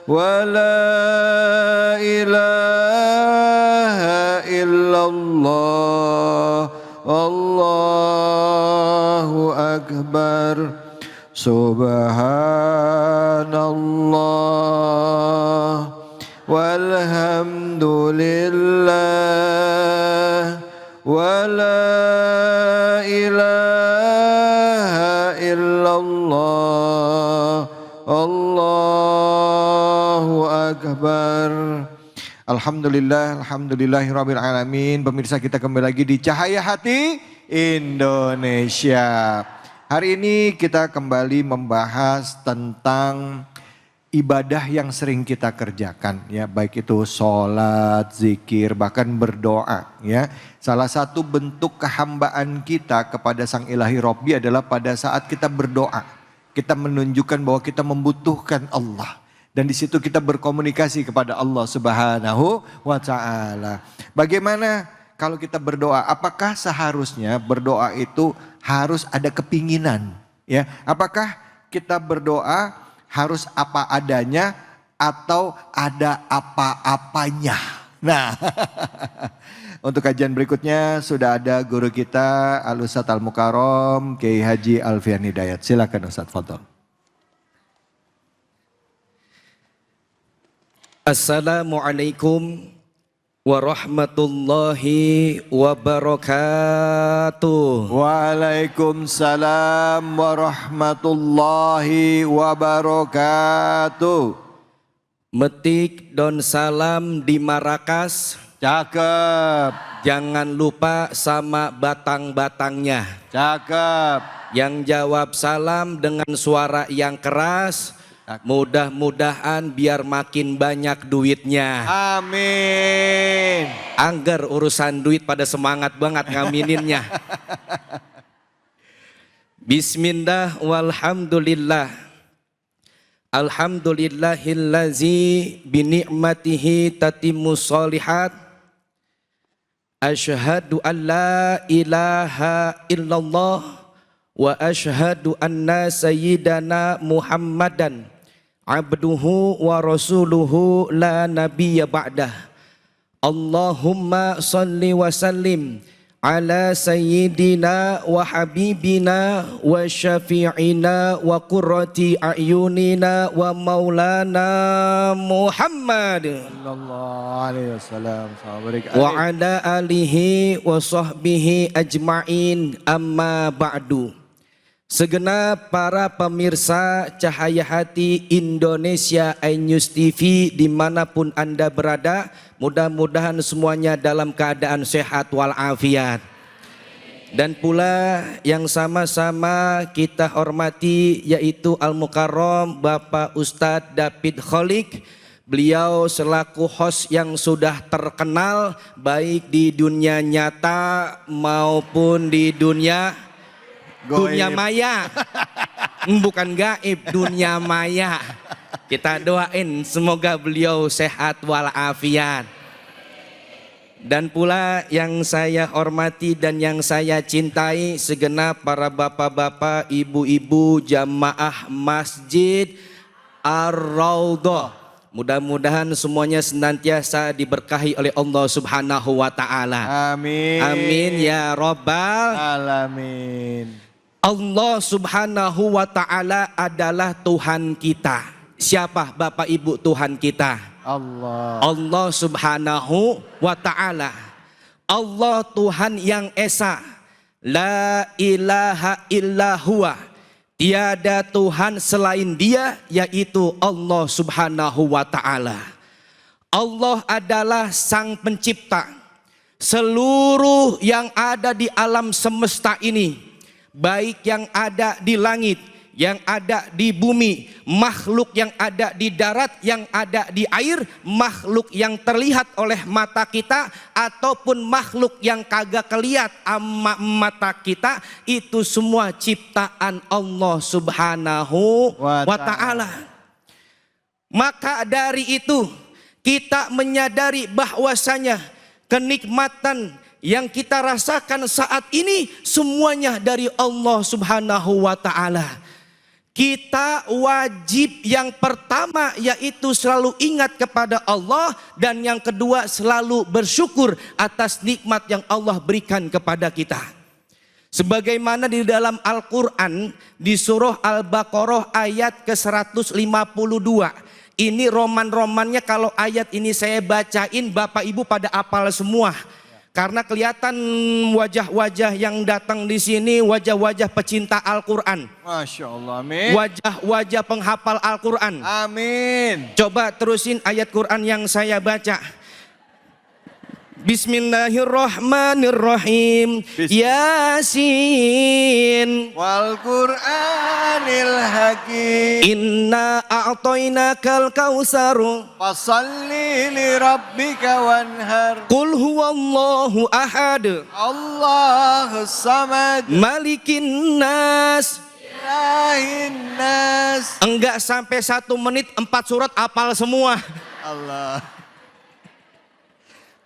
ولا إله إلا الله الله أكبر سبحان الله والحمد لله ولا إله إلا الله الله أكبر. Alhamdulillah, alhamdulillahirabbil alamin. Pemirsa, kita kembali lagi di Cahaya Hati Indonesia. Hari ini kita kembali membahas tentang ibadah yang sering kita kerjakan, ya, baik itu sholat, zikir, bahkan berdoa, ya. Salah satu bentuk kehambaan kita kepada Sang Ilahi Robbi adalah pada saat kita berdoa, kita menunjukkan bahwa kita membutuhkan Allah. Dan di situ kita berkomunikasi kepada Allah Subhanahu wa Ta'ala. Bagaimana kalau kita berdoa? Apakah seharusnya berdoa itu harus ada kepinginan? Ya, apakah kita berdoa harus apa adanya atau ada apa-apanya? Nah, untuk kajian berikutnya sudah ada guru kita Al-Ustadz Al-Mukarram Kiai Haji Alfian Hidayat. Silakan Ustadz, fadhol. Assalamualaikum warahmatullahi wabarakatuh. Waalaikumsalam warahmatullahi wabarakatuh. Metik don salam di Marakas. Cakep. Jangan lupa sama batang-batangnya. Cakep. Yang jawab salam dengan suara yang keras. Mudah-mudahan biar makin banyak duitnya. Amin. Angger urusan duit pada semangat banget ngamininnya. Bismillah walhamdulillah. Alhamdulillahillazi bini'matihi tatimmus sholihat. Asyhadu an la ilaha illallah wa asyhadu anna sayyidana Muhammadan abduhu wa rasuluhu la nabiyya ba'dah. Allahumma salli wa sallim ala sayyidina wa habibina wa syafi'ina wa qurrati a'yunina wa maulana Muhammad sallallahu alaihi wasallam wa ala alihi wa sahbihi ajma'in, amma ba'du. Segenap para pemirsa Cahaya Hati Indonesia iNews TV dimanapun Anda berada, mudah-mudahan semuanya dalam keadaan sehat walafiat. Dan pula yang sama-sama kita hormati yaitu Al-Mukarram Bapak Ustadz David Kholik. Beliau selaku host yang sudah terkenal baik di dunia nyata maupun di dunia maya. Bukan gaib, dunia maya. Kita doain semoga beliau sehat walafiat. Dan pula yang saya hormati dan yang saya cintai segenap para bapak-bapak, ibu-ibu jamaah Masjid Ar-Raudhah. Mudah-mudahan semuanya senantiasa diberkahi oleh Allah Subhanahu wa Ta'ala. Amin. Amin ya Rabbal alamin. Allah Subhanahu wa Ta'ala adalah Tuhan kita. Siapa Bapak Ibu Tuhan kita? Allah. Allah Subhanahu wa Ta'ala. Allah Tuhan yang Esa. La ilaha illa huwa. Tiada Tuhan selain Dia, yaitu Allah Subhanahu wa Ta'ala. Allah adalah Sang Pencipta. Seluruh yang ada di alam semesta ini, baik yang ada di langit, yang ada di bumi, makhluk yang ada di darat, yang ada di air, makhluk yang terlihat oleh mata kita ataupun makhluk yang kagak kelihat sama mata kita, itu semua ciptaan Allah Subhanahu wa Ta'ala. Maka dari itu kita menyadari bahwasanya kenikmatan yang kita rasakan saat ini semuanya dari Allah Subhanahu wa Ta'ala. Kita wajib yang pertama yaitu selalu ingat kepada Allah, dan yang kedua selalu bersyukur atas nikmat yang Allah berikan kepada kita. Sebagaimana di dalam Al-Quran di surah Al-Baqarah ayat ke-152. Ini roman-romannya, kalau ayat ini saya bacain Bapak Ibu pada apal semua. Karena kelihatan wajah-wajah yang datang di sini wajah-wajah pecinta Al-Quran. Masya Allah, amin. Wajah-wajah penghafal Al-Quran. Amin. Coba terusin ayat Quran yang saya baca. Bismillahirrahmanirrahim. Yasin. Wal Qur'anil Hakim. Inna a'tainakal kausaru. Fasalli li rabbika wanhar. Qul huwallahu ahad. Allahus samad. Malikin nas. Ilahin nas. Enggak sampai 1 menit 4 surat apal semua. Allah.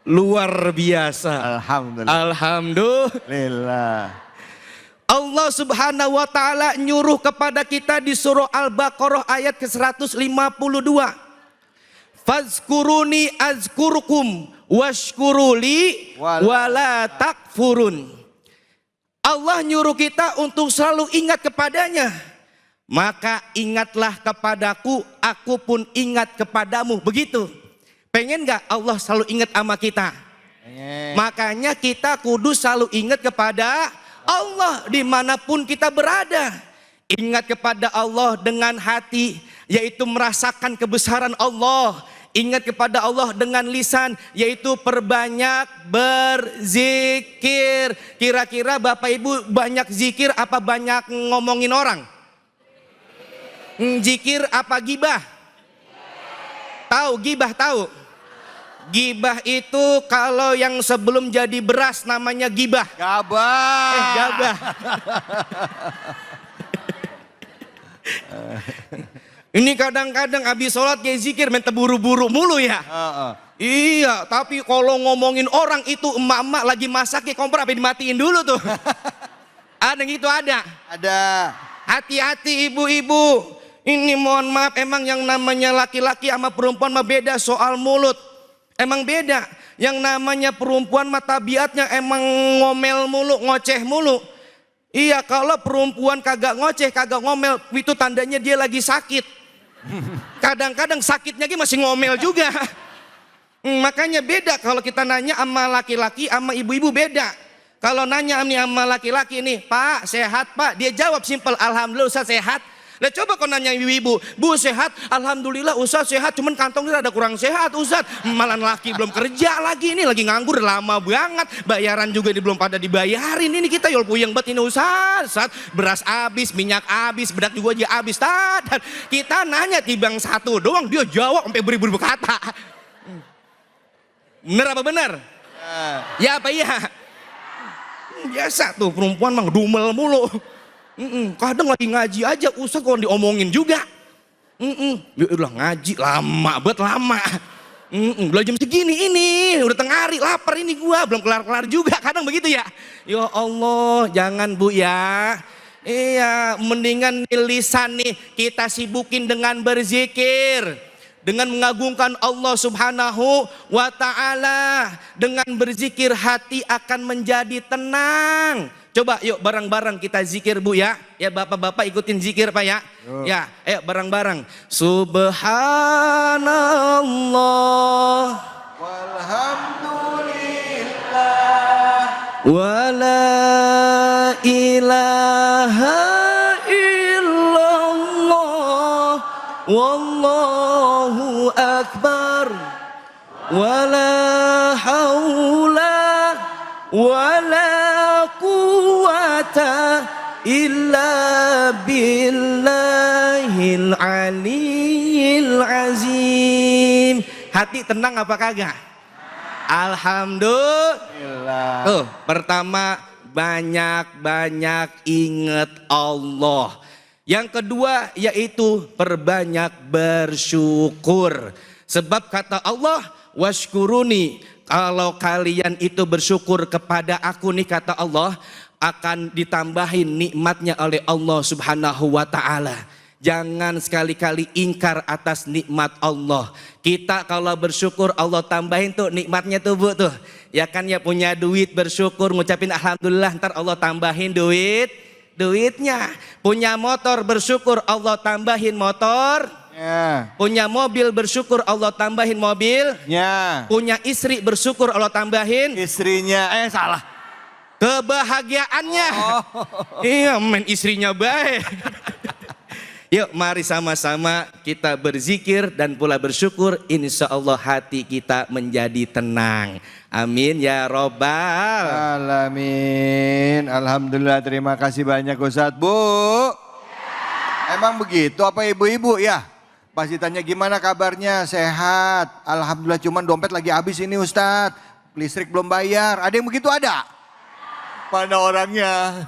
Luar biasa. Alhamdulillah. Alhamdulillah. Allah subhanahu wa ta'ala nyuruh kepada kita di surah Al-Baqarah ayat ke-152. Fazkuruni azkurukum washkuruli wala takfurun. Allah nyuruh kita untuk selalu ingat kepadanya. Maka ingatlah kepadaku, aku pun ingat kepadamu. Begitu. Pengen gak Allah selalu ingat sama kita? Pengen. Makanya kita kudu selalu ingat kepada Allah dimanapun kita berada. Ingat kepada Allah dengan hati, yaitu merasakan kebesaran Allah. Ingat kepada Allah dengan lisan, yaitu perbanyak berzikir. Kira-kira Bapak Ibu banyak zikir apa banyak ngomongin orang? Zikir apa gibah? Tahu gibah, tahu? Gibah itu kalau yang sebelum jadi beras namanya gibah. Gabah. Gabah. Ini kadang-kadang habis sholat kayak zikir main terburu-buru mulu ya. Iya, tapi kalau ngomongin orang itu emak-emak lagi masak ya kompor apa dimatiin dulu tuh. Ada yang gitu ada. Ada. Hati-hati ibu-ibu. Ini mohon maaf, emang yang namanya laki-laki sama perempuan mah beda soal mulut. Emang beda. Yang namanya perempuan mah tabiatnya emang ngomel mulu, ngoceh mulu. Iya, kalau perempuan kagak ngoceh, kagak ngomel, itu tandanya dia lagi sakit. Kadang-kadang sakitnya masih ngomel juga. Makanya beda kalau kita nanya sama laki-laki sama ibu-ibu beda. Kalau nanya sama laki-laki nih, Pak sehat Pak, dia jawab simpel, Alhamdulillah Ustaz sehat. Lah coba kau nanya ibu-ibu, Bu sehat? Alhamdulillah Ustaz sehat, cuman kantongnya ada kurang sehat Ustaz. Malah laki belum kerja lagi, ini lagi nganggur lama banget. Bayaran juga belum pada dibayarin. Ini kita yol puyeng bet ini Ustaz. Beras habis, minyak habis, bedak juga aja habis. Dan kita nanya tibang satu doang, dia jawab sampai beribu-ribu kata. Bener apa bener? Ya apa iya? Biasa tuh perempuan mah ngedumel mulu. Kadang lagi ngaji aja usah kalau diomongin juga. Ya udah ngaji lama bet lama. Udah jam segini ini udah tengah hari lapar ini gua belum kelar-kelar juga, kadang begitu ya. Ya Allah jangan Bu ya. Iya mendingan lisan nih kita sibukin dengan berzikir, dengan mengagungkan Allah subhanahu wa ta'ala. Dengan berzikir hati akan menjadi tenang. Coba yuk bareng-bareng kita zikir Bu ya. Ya bapak-bapak ikutin zikir Pak ya. Ya ayo bareng-bareng. Subhanallah. Walhamdulillah. Wala ilaha illallah. Wallahu akbar. Wala haula wala quwata illa billahil aliyil azim. Hati tenang apa kagak? Alhamdulillah. Tuh, pertama banyak-banyak ingat Allah. Yang kedua yaitu perbanyak bersyukur. Sebab kata Allah, washkuruni, kalau kalian itu bersyukur kepada aku nih kata Allah, akan ditambahin nikmatnya oleh Allah subhanahu wa ta'ala. Jangan sekali-kali ingkar atas nikmat Allah. Kita kalau bersyukur Allah tambahin tuh nikmatnya tuh Bu tuh. Ya kan ya, punya duit bersyukur ngucapin alhamdulillah, ntar Allah tambahin duitnya. Punya motor bersyukur Allah tambahin motor. Ya. Punya mobil bersyukur Allah tambahin mobil. Ya. Punya istri bersyukur Allah tambahin Istrinya, salah. kebahagiaannya. Iya, men istrinya baik. Yuk mari sama-sama kita berzikir dan pula bersyukur. Insya Allah hati kita menjadi tenang. Amin ya robbal alamin. Alhamdulillah, terima kasih banyak Ustadz. Bu, emang begitu apa ibu-ibu ya? Pas ditanya gimana kabarnya, sehat. Alhamdulillah, cuman dompet lagi habis ini Ustadz. Listrik belum bayar, ada yang begitu ada? Mana orangnya?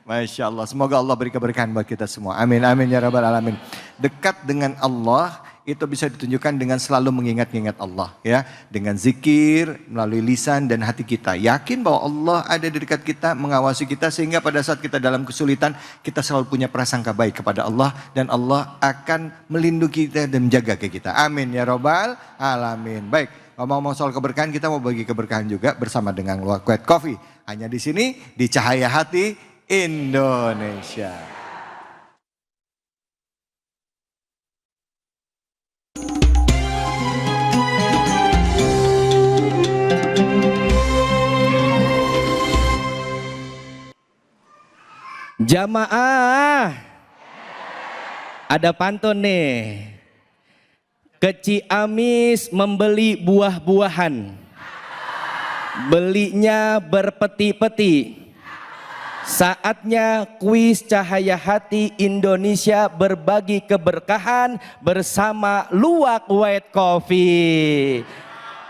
Masya Allah, semoga Allah beri keberkahan buat kita semua. Amin, amin ya rabbal alamin. Dekat dengan Allah itu bisa ditunjukkan dengan selalu mengingat-ingat Allah ya. Dengan zikir, melalui lisan dan hati kita. Yakin bahwa Allah ada di dekat kita, mengawasi kita. Sehingga pada saat kita dalam kesulitan, kita selalu punya prasangka baik kepada Allah. Dan Allah akan melindungi kita dan menjaga kita. Amin ya rabbal alamin. Baik, ngomong-ngomong soal keberkahan, kita mau bagi keberkahan juga bersama dengan Luwak White Coffee. Hanya di sini, di Cahaya Hati Indonesia. Jamaah, ada pantun nih. Ke Ciamis membeli buah-buahan, belinya berpeti-peti. Saatnya kuis Cahaya Hati Indonesia berbagi keberkahan bersama Luwak White Coffee.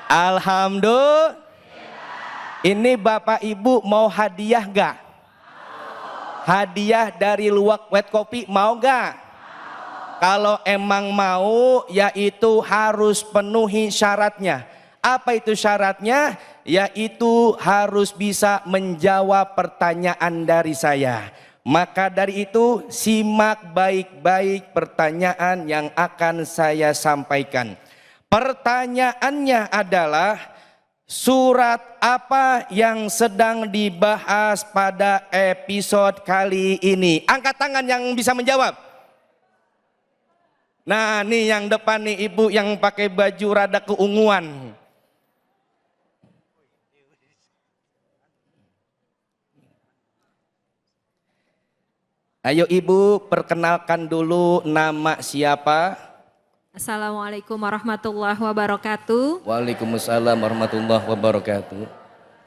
Alhamdulillah. Ini Bapak Ibu mau hadiah gak? Hadiah dari Luwak White Coffee mau gak? Kalau emang mau, yaitu harus penuhi syaratnya. Apa itu syaratnya? Yaitu harus bisa menjawab pertanyaan dari saya. Maka dari itu simak baik-baik pertanyaan yang akan saya sampaikan. Pertanyaannya adalah, surat apa yang sedang dibahas pada episode kali ini? Angkat tangan yang bisa menjawab. Nah, nih yang depan nih ibu yang pakai baju rada keunguan. Ayo ibu, perkenalkan dulu nama siapa? Assalamualaikum warahmatullahi wabarakatuh. Waalaikumsalam warahmatullahi wabarakatuh.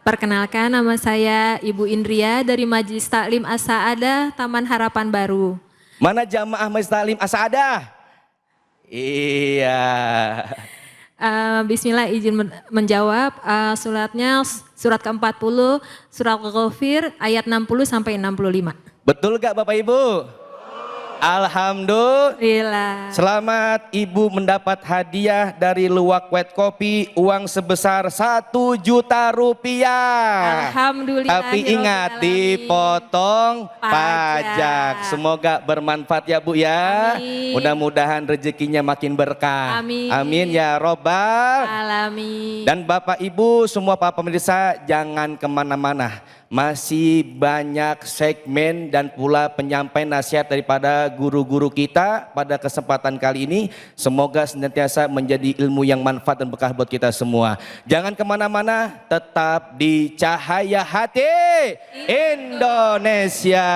Perkenalkan, nama saya Ibu Indria dari Majelis Taklim As-Sa'adah Taman Harapan Baru. Mana jamaah Majelis Taklim As-Sa'adah? Iya. Bismillah, izin menjawab. Suratnya surat ke-40, surat Al-Ghafir ayat 60 sampai 65. Betul gak Bapak Ibu? Alhamdulillah. Selamat Ibu mendapat hadiah dari Luwak White Coffee, uang sebesar 1 juta rupiah. Alhamdulillah. Tapi ingat, dipotong pajak. Semoga bermanfaat ya Bu ya. Amin. Mudah-mudahan rezekinya makin berkah. Amin. Amin ya robbal alamin. Dan Bapak Ibu semua para pemirsa, jangan kemana-mana. Masih banyak segmen dan pula penyampaian nasihat daripada guru-guru kita pada kesempatan kali ini. Semoga senantiasa menjadi ilmu yang manfaat dan berkah buat kita semua. Jangan kemana-mana, tetap di Cahaya Hati Indonesia.